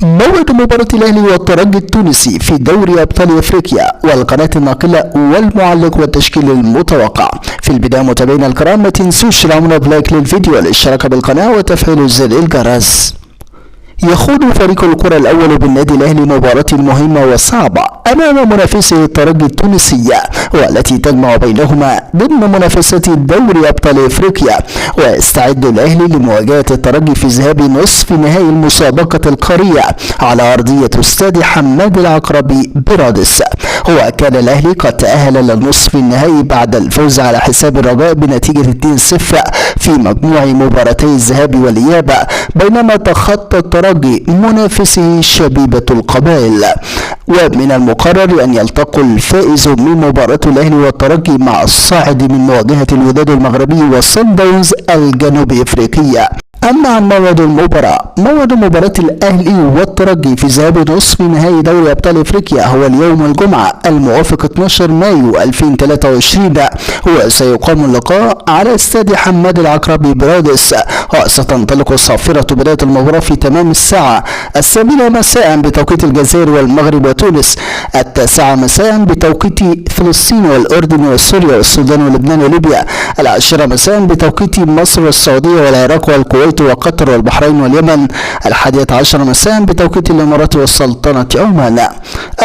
موعد مباراة الأهلي والترجي التونسي في دوري أبطال أفريقيا والقناة الناقلة والمعلق والتشكيل المتوقع. في البداية متابعينا الكرام ما تنسوش تعملوا لايك للفيديو والاشتراك بالقناة وتفعيل زر الجرس. يخوض فريق الكرة الأول بالنادي الأهلي مباراة مهمة وصعبة أمام منافسه الترجي التونسي والتي تجمع بينهما ضمن منافسة دوري أبطال أفريقيا. ويستعد الأهلي لمواجهة الترجي في ذهاب نصف نهائي المسابقة القارية على أرضية استاد حماد العقربي برادس. وكان الأهلي قد تأهل للنصف النهائي بعد الفوز على حساب الرجاء بنتيجة 2-0 في مجموع مباراتي الذهاب والإياب، بينما تخطى الترجي منافسه شبيبة القبائل. ومن المقرر أن يلتقي الفائز من مباراة الأهلي والترجي مع الصاعد من مواجهة الوداد المغربي وصن داونز الجنوب أفريقية. أما عن موعد مباراة الأهلي والترجي في ذهاب نصف نهائي دوري أبطال أفريقيا هو اليوم الجمعة الموافق 12 مايو 2023، وسيقام اللقاء على استاد حماد العقربي برادس. وستنطلق صافرة بداية المباراة في تمام الساعة 8 مساء بتوقيت الجزائر والمغرب وتونس، 9 مساء بتوقيت فلسطين والأردن وسوريا والسودان ولبنان وليبيا، 10 مساء بتوقيت مصر والسعودية والعراق والكويت وقطر والبحرين واليمن، 11 مساء بتوقيت الامارات والسلطنة عمان.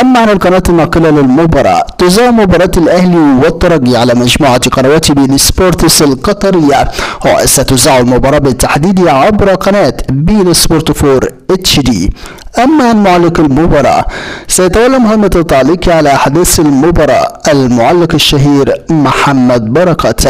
اما عن القناة الناقلة للمباراة، تذاع مباراة الاهلي والترجي على مجموعة قنوات بين سبورتس القطرية، وستذاع المباراة بالتحديد عبر قناة بين سبورت 4 HD. اما عن معلق المباراة، سيتولى مهمة التعليق على احداث المباراة المعلق الشهير محمد بركات.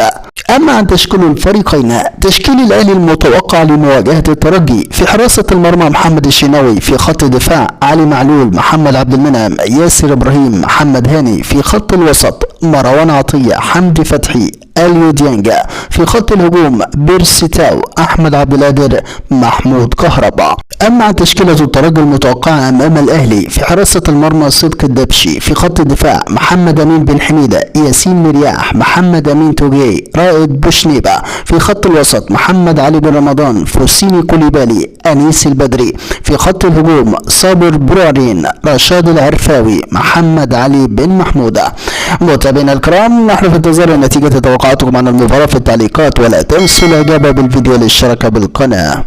اما عن تشكيل الفريقين، تشكيل الاهلي المتوقع لمواجهة الترجي: في حراسة المرمى محمد الشناوي، في خط الدفاع علي معلول، محمد عبد المنعم، ياسر ابراهيم، محمد هاني، في خط الوسط مروان عطية، حمدي فتحي، اليو ديانج، في خط الهجوم بيرسيتاو، احمد عبد القادر، محمود كهربا. اما عن تشكيلة الترجي المتوقعة امام الاهلي: في حراسة المرمى صدق الدبشي، في خط الدفاع محمد امين بن حميدة، ياسين مرياح، محمد امين توجي، رائد بوشنيبة، في خط الوسط محمد علي بن رمضان، فوسيني كوليبالي، انيس البدري، في خط الهجوم صابر برارين، رشاد العرفاوي، محمد علي بن محمودة. متابعينا الكرام، نحن في انتظار نتيجة توقعاتكم عن المباراة في التعليقات، ولا تنسوا الاعجاب بالفيديو والاشتراك بالقناة.